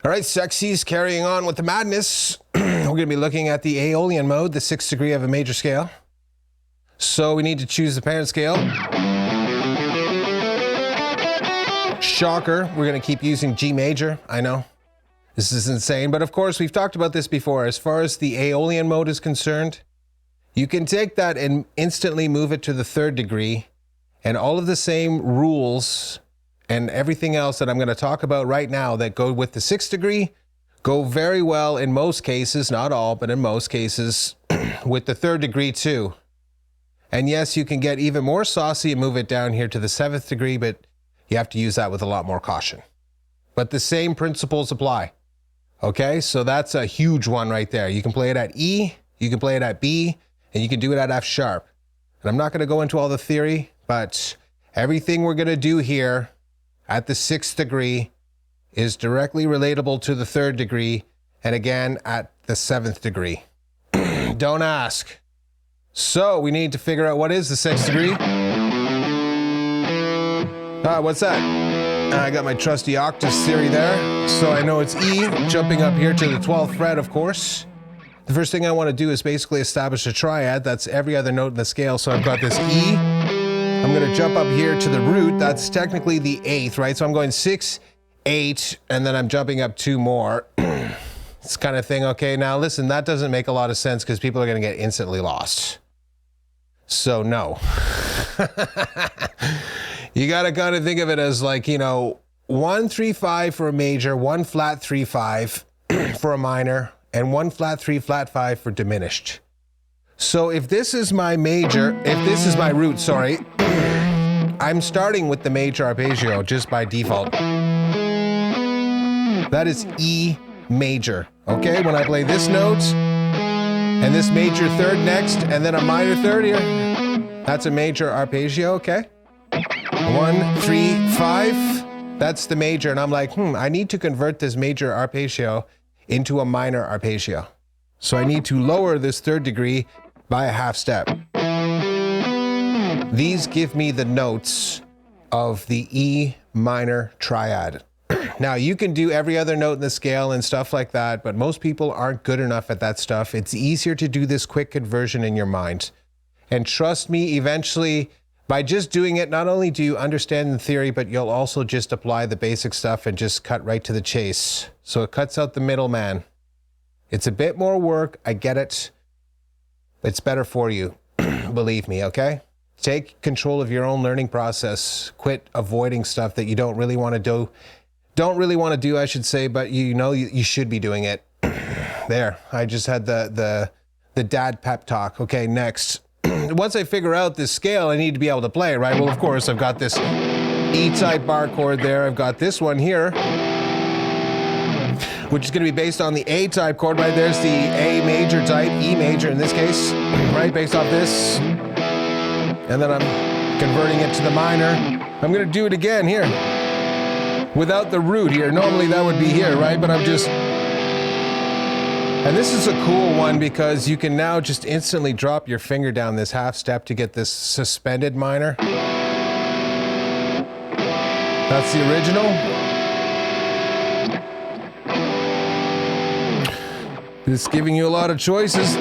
All right, sexies, carrying on with the madness. We're going to be looking at the Aeolian mode, the 6th degree of a major scale. So we need to choose the parent scale. Shocker, we're going to keep using G major. I know, this is insane. But of course, we've talked about this before. As far as the Aeolian mode is concerned, you can take that and instantly move it to the 3rd degree. And all of the same rules and everything else that I'm going to talk about right now that go with the 6th degree go very well in most cases, not all, but in most cases, with the 3rd degree too. And yes, you can get even more saucy and move it down here to the 7th degree, but you have to use that with a lot more caution. But the same principles apply. Okay, so that's a huge one right there. You can play it at E, you can play it at B, and you can do it at F sharp. And I'm not going to go into all the theory, but everything we're going to do here at the 6th degree is directly relatable to the 3rd degree, and again at the 7th degree. Don't ask. So we need to figure out what is the 6th degree. What's that? I got my trusty octus theory there. So I know it's E, jumping up here to the 12th fret, of course. The first thing I want to do is basically establish a triad. That's every other note in the scale. So I've got this E. I'm going to jump up here to the root. That's technically the 8th, right? So I'm going 6, 8, and then I'm jumping up 2 more. This kind of thing. Okay, now listen, that doesn't make a lot of sense because people are going to get instantly lost. So no. You got to kind of think of it as like, you know, 1, 3, 5 for a major, 1 flat 3, 5 for a minor, and 1 flat 3, flat 5 for diminished. So if this is my major, if this is my root, sorry, I'm starting with the major arpeggio just by default. That is E major, okay? When I play this note, and this major 3rd next, and then a minor 3rd here, that's a major arpeggio, okay? 1, 3, 5, that's the major, and I'm like, I need to convert this major arpeggio into a minor arpeggio. So I need to lower this 3rd degree by a half step. These give me the notes of the E minor triad. Now you can do every other note in the scale and stuff like that, but most people aren't good enough at that stuff. It's easier to do this quick conversion in your mind. And trust me, eventually, by just doing it, not only do you understand the theory, but you'll also just apply the basic stuff and just cut right to the chase. So it cuts out the middleman. It's a bit more work, I get it. It's better for you, believe me, okay? Take control of your own learning process. Quit avoiding stuff that you don't really want to do. Don't really want to do, I should say, but you know you should be doing it. There, I just had the dad pep talk. Okay, next. Once I figure out this scale, I need to be able to play, right? Well, of course, I've got this E-type bar chord there. I've got this one here, which is going to be based on the A-type chord, right? There's the A major type, E major in this case, right? Based off this. And then I'm converting it to the minor. I'm going to do it again here. Without the root here. Normally that would be here, right? But I'm just... And this is a cool one because you can now just instantly drop your finger down this half step to get this suspended minor. That's the original. It's giving you a lot of choices,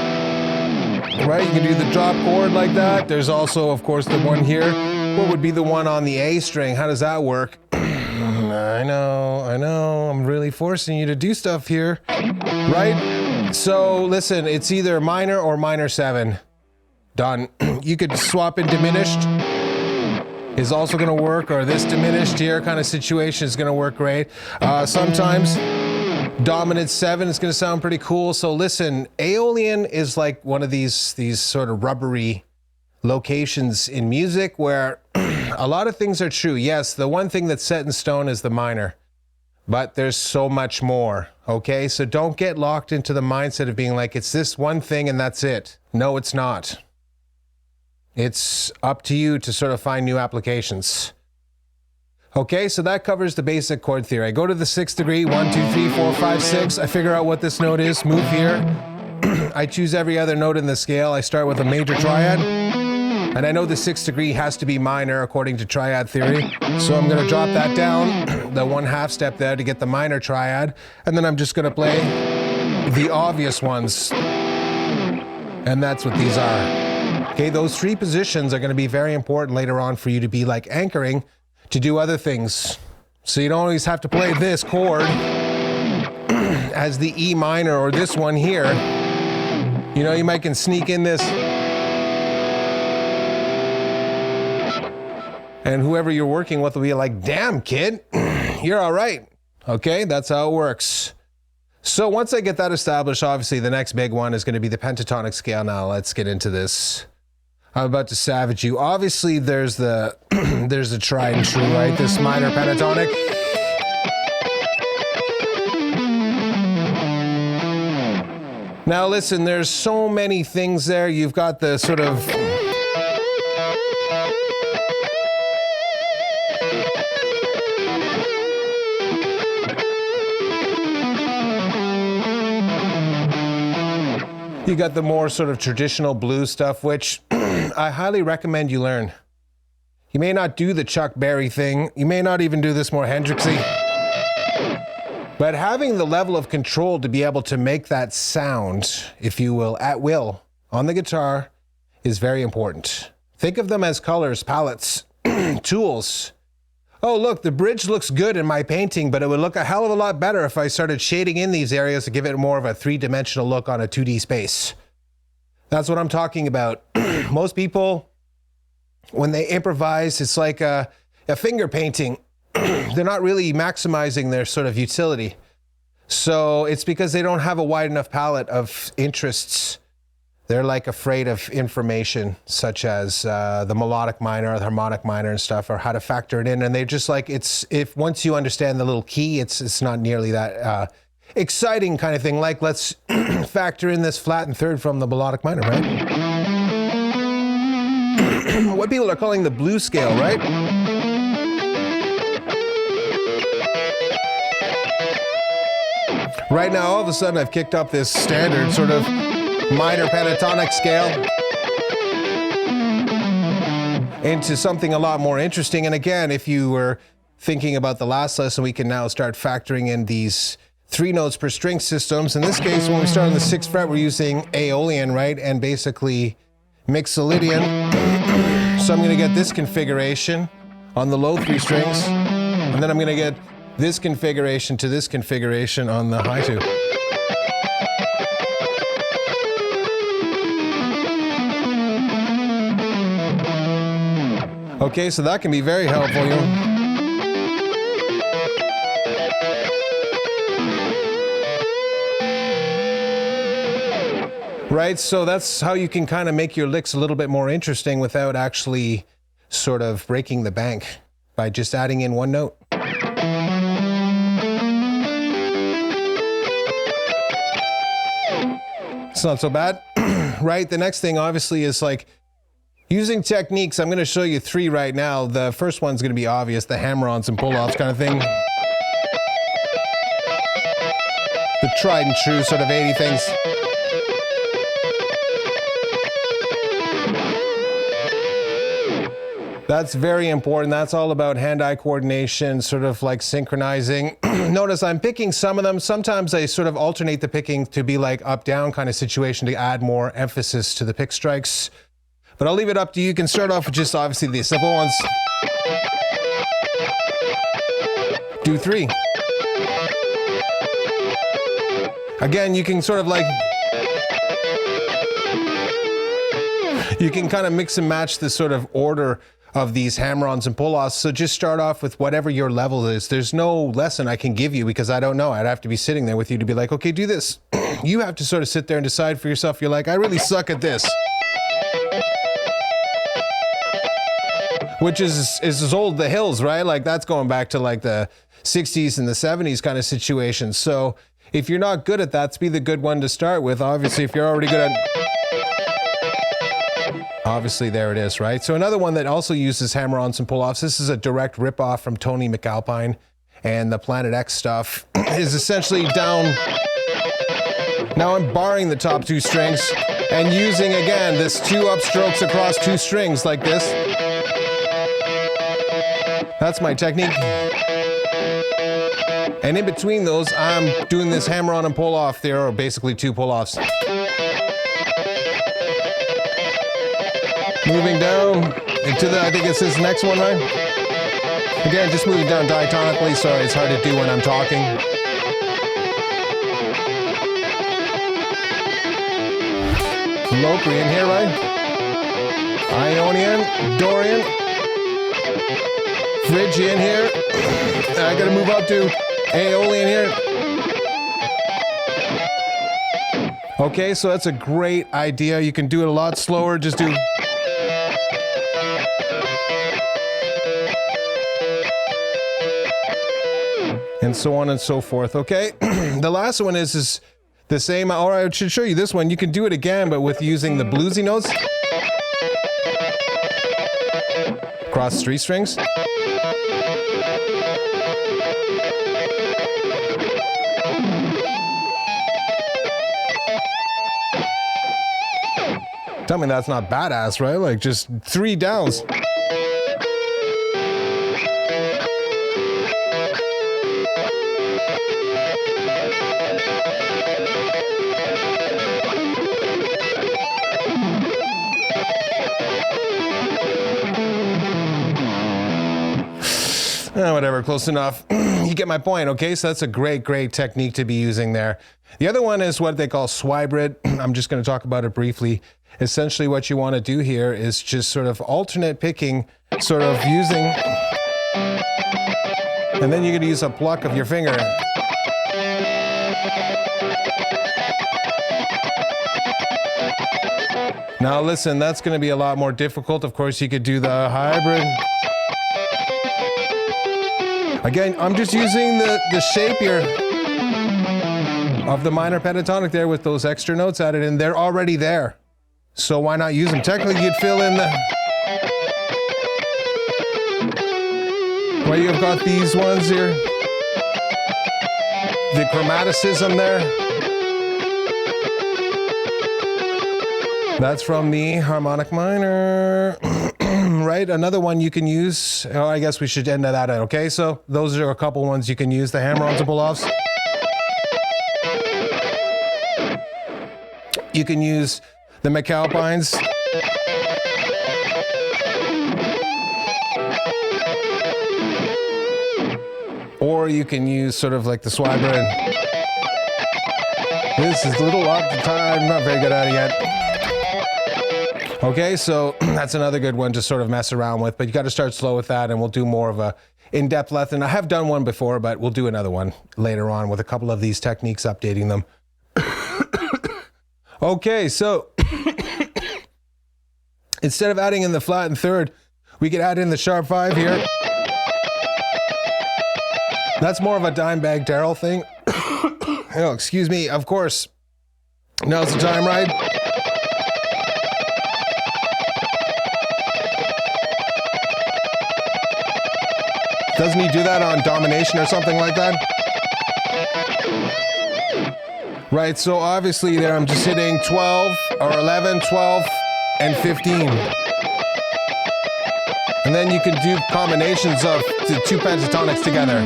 right? You can do the drop chord like that. There's also, of course, the one here. What would be the one on the A string? How does that work? I know. I'm really forcing you to do stuff here, right? So listen, it's either minor or minor 7. Done. You could swap in diminished. Is also going to work, or this diminished here kind of situation is going to work great. Sometimes dominant 7 is going to sound pretty cool. So listen, Aeolian is like one of these sort of rubbery locations in music where a lot of things are true. Yes, the one thing that's set in stone is the minor, but there's so much more, okay? So don't get locked into the mindset of being like, it's this one thing and that's it. No, it's not. It's up to you to sort of find new applications. Okay, so that covers the basic chord theory. I go to the 6th degree, 1, 2, 3, 4, 5, 6. I figure out what this note is, move here. I choose every other note in the scale. I start with a major triad. And I know the 6th degree has to be minor according to triad theory. So I'm going to drop that down. the 1/2 step there to get the minor triad, and then I'm just gonna play the obvious ones. And that's what these are. Okay, those 3 positions are gonna be very important later on for you to be like anchoring to do other things. So you don't always have to play this chord as the E minor or this one here. You know, you might can sneak in this. And whoever you're working with will be like, damn kid, you're all right. Okay, that's how it works. So once I get that established, obviously the next big one is going to be the pentatonic scale. Now let's get into this. I'm about to savage you. Obviously there's the there's the tried and true, right? This minor pentatonic. Now listen, there's so many things there. You've got the sort of you got the more sort of traditional blues stuff, which I highly recommend you learn. You may not do the Chuck Berry thing. You may not even do this more Hendrixy. But having the level of control to be able to make that sound, if you will, at will, on the guitar is very important. Think of them as colors, palettes, tools. Oh, look, the bridge looks good in my painting, but it would look a hell of a lot better if I started shading in these areas to give it more of a 3-dimensional look on a 2D space. That's what I'm talking about. Most people, when they improvise, it's like a finger painting. They're not really maximizing their sort of utility. So it's because they don't have a wide enough palette of interests. They're like afraid of information such as the melodic minor or the harmonic minor and stuff, or how to factor it in. And they're just like, if once you understand the little key, it's not nearly that exciting kind of thing. Like, let's factor in this flat and third from the melodic minor, right? What people are calling the blues scale, right? Right now, all of a sudden, I've kicked up this standard sort of minor pentatonic scale into something a lot more interesting. And again, if you were thinking about the last lesson, we can now start factoring in these 3 notes per string systems. In this case, when we start on the 6th fret, we're using Aeolian, right? And basically Mixolydian. So I'm going to get this configuration on the low 3 strings, and then I'm going to get this configuration to this configuration on the high 2. Okay, so that can be very helpful, you know. Right, so that's how you can kind of make your licks a little bit more interesting without actually sort of breaking the bank, by just adding in 1 note. It's not so bad, right? The next thing obviously is like using techniques. I'm going to show you 3 right now. The first one's going to be obvious, the hammer-ons and pull-offs kind of thing. The tried and true sort of 80 things. That's very important. That's all about hand-eye coordination, sort of like synchronizing. Notice I'm picking some of them. Sometimes I sort of alternate the picking to be like up-down kind of situation to add more emphasis to the pick strikes. But I'll leave it up to you. You can start off with just obviously the simple ones. Do 3. Again, you can sort of like, you can kind of mix and match the sort of order of these hammer-ons and pull-offs. So just start off with whatever your level is. There's no lesson I can give you because I don't know. I'd have to be sitting there with you to be like, okay, do this. You have to sort of sit there and decide for yourself. You're like, I really suck at this. Which is as old the hills, right? Like that's going back to like the 60s and the 70s kind of situation. So if you're not good at that, be the good one to start with. Obviously, if you're already good at... Obviously, there it is, right? So another one that also uses hammer-ons and pull-offs, this is a direct rip-off from Tony McAlpine, and the Planet X stuff is essentially down. Now I'm barring the top 2 strings and using, again, this 2 upstrokes across 2 strings like this. That's my technique. And in between those, I'm doing this hammer on and pull off there, or basically 2 pull-offs. Moving down into the, I think it's this next one, right? Again, just moving down diatonically. Sorry, it's hard to do when I'm talking. Lacharite in here, right? Aeolian, Dorian, Phrygian here. I gotta move up to Aeolian here. Okay, so that's a great idea. You can do it a lot slower. Just do. And so on and so forth. Okay, the last one is the same, or I should show you this one. You can do it again, but with using the bluesy notes. Across 3 strings. Tell me that's not badass, right? Like just 3 downs. Whatever, close enough. You get my point, okay? So that's a great technique to be using there. The other one is what they call swibrid. I'm just going to talk about it briefly. Essentially what you want to do here is just sort of alternate picking, sort of using, and then you're going to use a pluck of your finger. Now listen, that's going to be a lot more difficult. Of course, you could do the hybrid. Again, I'm just using the shape here of the minor pentatonic there with those extra notes added in. They're already there. So why not use them? Technically, you'd fill in the... Well, you've got these ones here. The chromaticism there. That's from the harmonic minor. Right, another one you can use. Oh, I guess we should end that out. Okay, so those are a couple ones you can use. The hammer-ons and pull-offs. You can use the McAlpines. Or you can use sort of like the swibrid. This is a little off the time. I'm not very good at it yet. Okay, so that's another good one to sort of mess around with, but you got to start slow with that, and we'll do more of a in-depth lesson. I have done one before, but we'll do another one later on with a couple of these techniques, updating them. Okay, so instead of adding in the flat and third, we could add in the sharp 5 here. That's more of a Dimebag Darrell thing. Oh, excuse me, of course. Now's the time, right? Doesn't he do that on Domination or something like that? Right, so obviously there I'm just hitting 12 or 11, 12, and 15. And then you can do combinations of the 2 pentatonics together.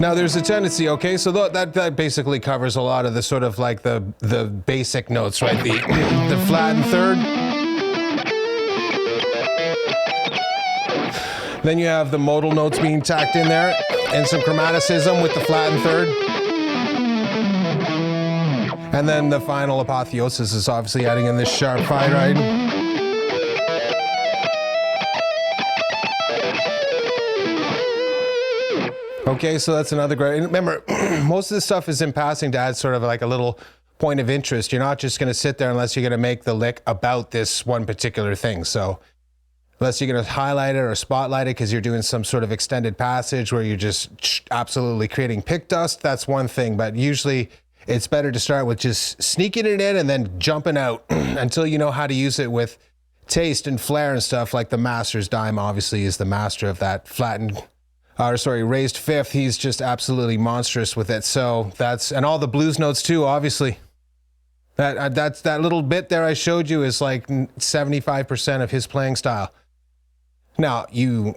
Now there's a tendency, okay, so that basically covers a lot of the sort of like the basic notes, right? The flat and third. Then you have the modal notes being tacked in there, and some chromaticism with the flat and third. And then the final apotheosis is obviously adding in this sharp 5, right? Okay, so that's another great, and remember, most of this stuff is in passing to add sort of like a little point of interest. You're not just gonna sit there unless you're gonna make the lick about this one particular thing. So unless you're going to highlight it or spotlight it because you're doing some sort of extended passage where you're just absolutely creating pick dust, that's one thing. But usually it's better to start with just sneaking it in and then jumping out until you know how to use it with taste and flair and stuff. Like the master's dime obviously is the master of that flattened, raised fifth. He's just absolutely monstrous with it. So that's, and all the blues notes too, obviously. That little bit there I showed you is like 75% of his playing style. Now, there's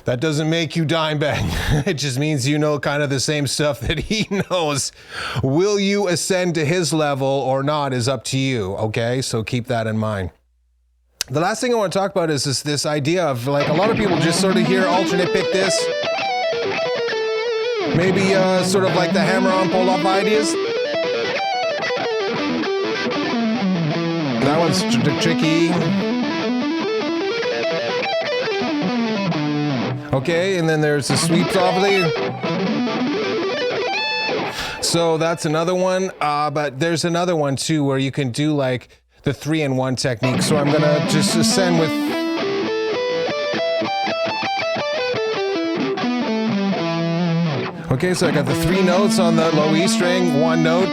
That doesn't make you Dimebag. It just means you know kind of the same stuff that he knows. Will you ascend to his level or not is up to you, okay? So keep that in mind. The last thing I want to talk about is this idea of, like, a lot of people just sort of hear alternate pick this. Maybe sort of like the hammer-on pull-off ideas. That one's tricky. Okay, and then there's the sweeps off there. So that's another one, but there's another one too where you can do like the 3-in-1 technique. So I'm gonna just ascend with. Okay, so I got the 3 notes on the low E string, 1 note,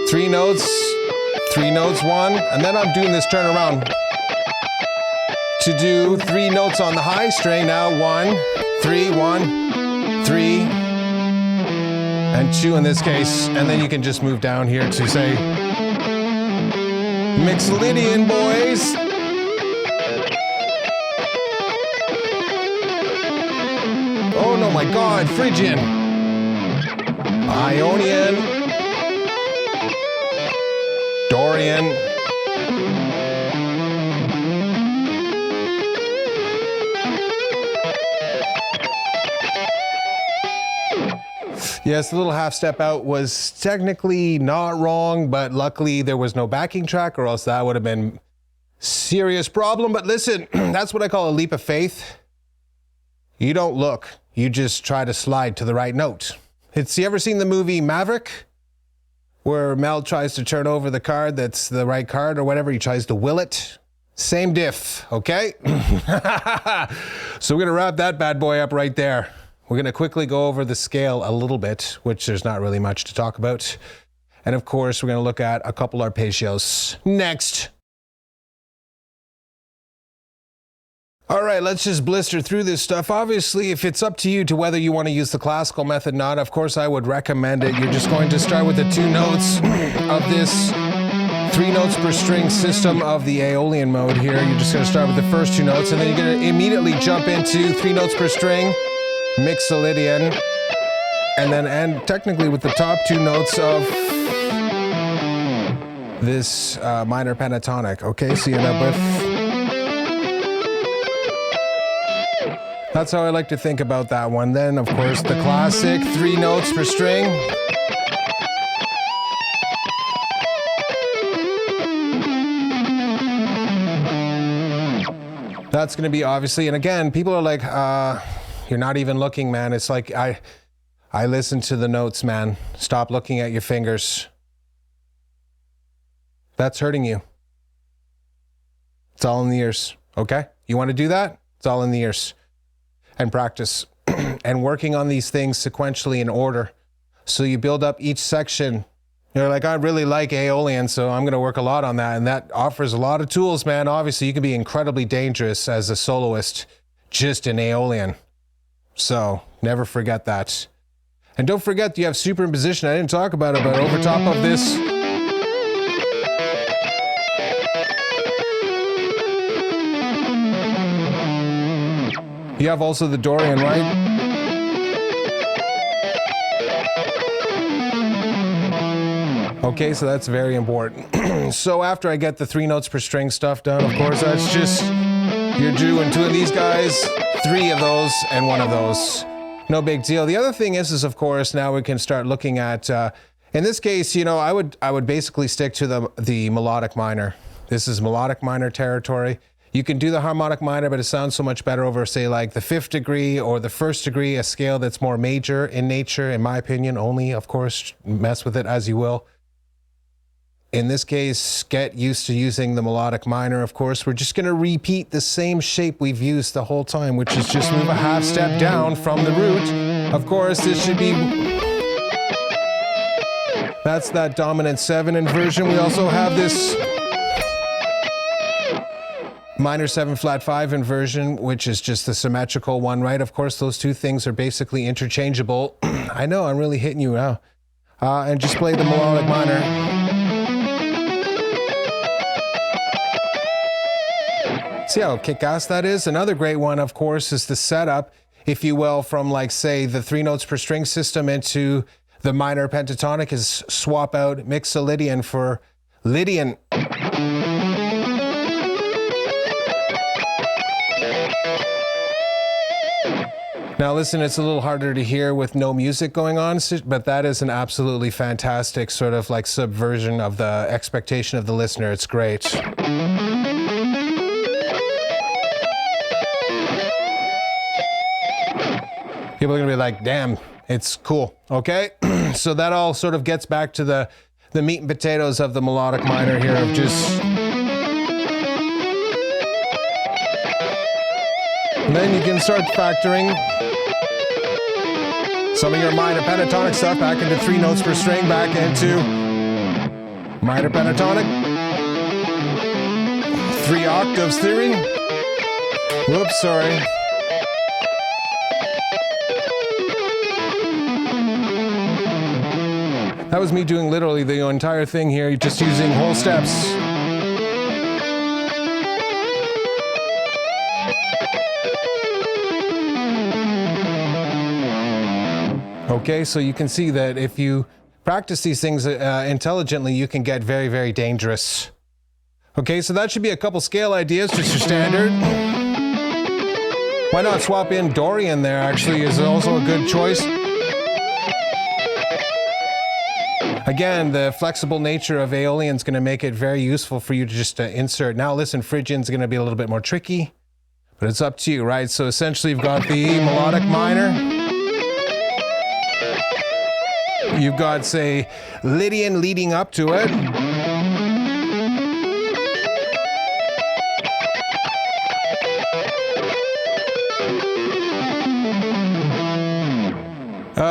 3 notes, 3 notes, 1, and then I'm doing this turnaround to do 3 notes on the high string. Now 1, 3, 1, 3, and 2 in this case, and then you can just move down here to say Mixolydian, boys. Oh no, my God, Phrygian, Aeolian, Dorian, yes, the little half step out was technically not wrong, but luckily there was no backing track, or else that would have been serious problem. But listen, that's what I call a leap of faith. You don't look, you just try to slide to the right note. You ever seen the movie Maverick? Where Mel tries to turn over the card that's the right card or whatever, he tries to will it. Same diff, okay? So we're gonna wrap that bad boy up right there. We're gonna quickly go over the scale a little bit, which there's not really much to talk about. And of course, we're gonna look at a couple arpeggios next. All right, let's just blister through this stuff. Obviously, if it's up to you to whether you want to use the classical method or not, of course, I would recommend it. You're just going to start with the 2 notes of this 3 notes per string system of the Aeolian mode here. You're just going to start with the first 2 notes, and then you're going to immediately jump into 3 notes per string, Mixolydian, and then end technically with the top 2 notes of this minor pentatonic. Okay, so you end up with. That's how I like to think about that one. Then, of course, the classic 3 notes per string. That's going to be obviously, and again, people are like, you're not even looking, man. It's like, I listen to the notes, man. Stop looking at your fingers. That's hurting you. It's all in the ears, okay? You want to do that? It's all in the ears. And practice and working on these things sequentially in order. So you build up each section. You're like, I really like Aeolian, so I'm going to work a lot on that. And that offers a lot of tools, man. Obviously, you can be incredibly dangerous as a soloist just in Aeolian. So never forget that. And don't forget you have superimposition. I didn't talk about it, but over top of this, you have also the Dorian, right? Okay, so that's very important. So after I get the 3 notes per string stuff done, of course, that's just, you're doing 2 of these guys, 3 of those, and 1 of those. No big deal. The other thing is of course, now we can start looking at, in this case, you know, I would basically stick to the melodic minor. This is melodic minor territory. You can do the harmonic minor, but it sounds so much better over, say, like the 5th degree or the 1st degree, a scale that's more major in nature, in my opinion, only, of course, mess with it as you will. In this case, get used to using the melodic minor, of course. We're just going to repeat the same shape we've used the whole time, which is just move a half step down from the root. Of course, this should be... That's that dominant 7 inversion. We also have this minor 7 flat 5 inversion, which is just the symmetrical one, right? Of course, those 2 things are basically interchangeable. I know, I'm really hitting you now. And just play the melodic minor. See how kick-ass that is? Another great one, of course, is the setup. if you will, from like, say, the 3 notes per string system into the minor pentatonic is swap out Mixolydian for Lydian. Now listen, it's a little harder to hear with no music going on, but that is an absolutely fantastic sort of like subversion of the expectation of the listener. It's great. People are gonna be like, damn, it's cool, okay? So that all sort of gets back to the meat and potatoes of the melodic minor here of just... And then you can start factoring some of your minor pentatonic stuff back into 3 notes per string, back into minor pentatonic, 3 octaves theory. Whoops, sorry. That was me doing literally the entire thing here, just using whole steps. Okay, so you can see that if you practice these things intelligently, you can get very, very dangerous. Okay, so that should be a couple scale ideas, just your standard. Why not swap in Dorian there, actually, is also a good choice. Again, the flexible nature of Aeolian is going to make it very useful for you to just insert. Now listen, Phrygian's going to be a little bit more tricky, but it's up to you, right? So essentially you've got the melodic minor. You've got, say, Lydian leading up to it.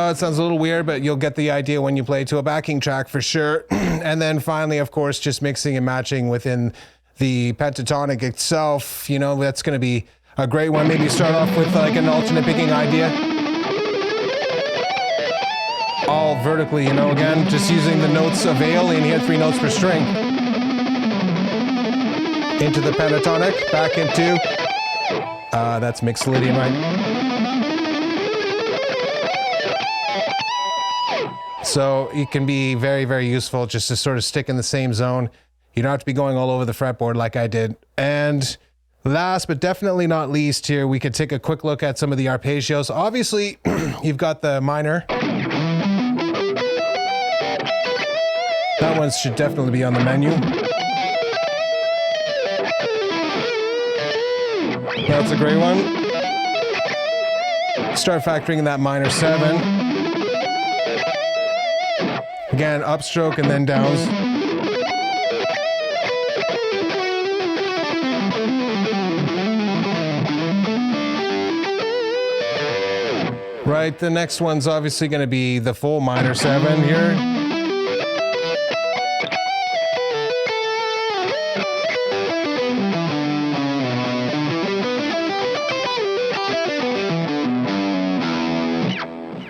It sounds a little weird, but you'll get the idea when you play to a backing track for sure. And then finally, of course, just mixing and matching within the pentatonic itself. You know, that's going to be a great one. Maybe start off with like an alternate picking idea. All vertically, you know, again, just using the notes of Aeolian here, 3 notes per string. Into the pentatonic, back into, that's Mixolydian, right? So it can be very, very useful just to sort of stick in the same zone. You don't have to be going all over the fretboard like I did. And last but definitely not least here, we could take a quick look at some of the arpeggios. Obviously, you've got the minor. That one should definitely be on the menu. That's a great one. Start factoring in that minor 7. Again, upstroke and then downs. Right, the next one's obviously going to be the full minor 7 here.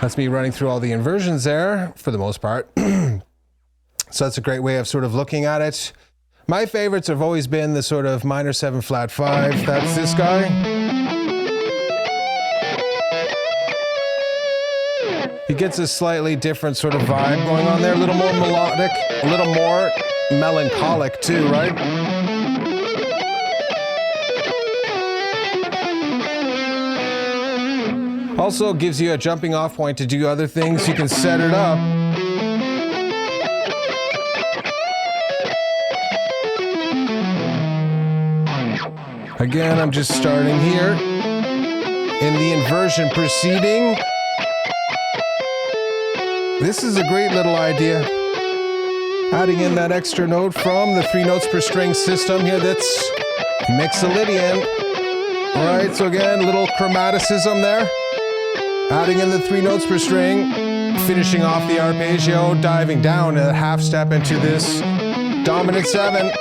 That's me running through all the inversions there, for the most part. So that's a great way of sort of looking at it. My favorites have always been the sort of minor 7 flat 5. That's this guy. He gets a slightly different sort of vibe going on there. A little more melodic, a little more melancholic too, right? Also gives you a jumping off point to do other things. You can set it up. Again, I'm just starting here in the inversion proceeding. This is a great little idea. Adding in that extra note from the 3 notes per string system here, that's Mixolydian. All right, so again, little chromaticism there. Adding in the 3 notes per string, finishing off the arpeggio, diving down a half step into this dominant 7.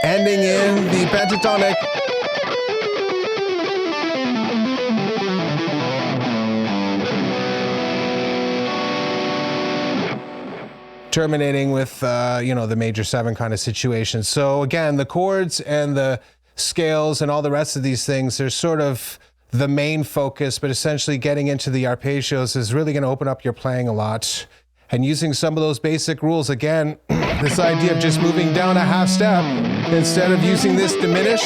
Ending in the pentatonic. Terminating with, you know, the major 7 kind of situation. So again, the chords and the scales and all the rest of these things, they're sort of the main focus, but essentially getting into the arpeggios is really going to open up your playing a lot. And using some of those basic rules, again, this idea of just moving down a half step instead of using this diminish,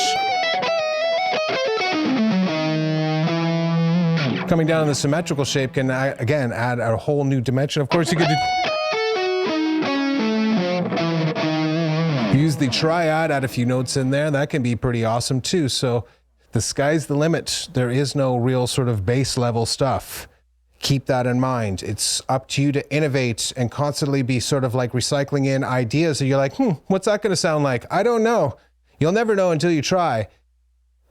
coming down in the symmetrical shape can, again, add a whole new dimension. Of course, you could use the triad, add a few notes in there. That can be pretty awesome too. So the sky's the limit. There is no real sort of base level stuff. Keep that in mind. It's up to you to innovate and constantly be sort of like recycling in ideas that you're like, what's that going to sound like? I don't know. You'll never know until you try.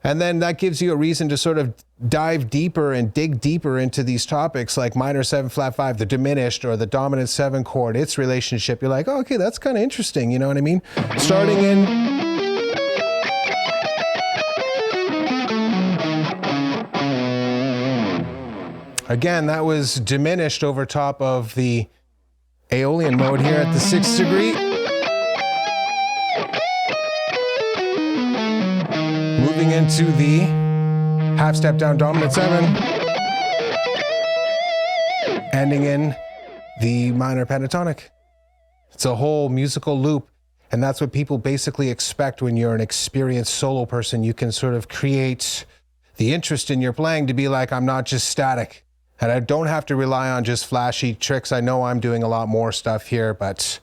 And then that gives you a reason to sort of dive deeper and dig deeper into these topics like minor 7 flat 5, the diminished, or the dominant 7 chord, its relationship. You're like, oh, okay, that's kind of interesting. You know what I mean? Starting in... Again, that was diminished over top of the Aeolian mode here at the 6th degree. Moving into the half step down dominant 7. Ending in the minor pentatonic. It's a whole musical loop. And that's what people basically expect when you're an experienced solo person. You can sort of create the interest in your playing to be like, I'm not just static. And I don't have to rely on just flashy tricks. I know I'm doing a lot more stuff here, but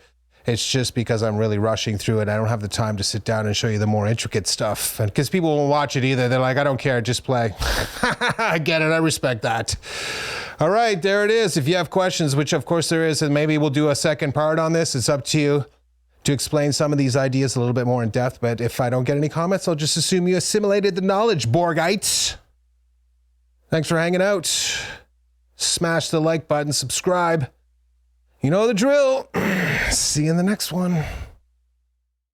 it's just because I'm really rushing through it. I don't have the time to sit down and show you the more intricate stuff. And because people won't watch it either. They're like, I don't care, just play. I get it, I respect that. All right, there it is. If you have questions, which of course there is, and maybe we'll do a second part on this. It's up to you to explain some of these ideas a little bit more in depth. But if I don't get any comments, I'll just assume you assimilated the knowledge, Borgites. Thanks for hanging out. Smash the like button, subscribe. You know the drill. See you in the next one.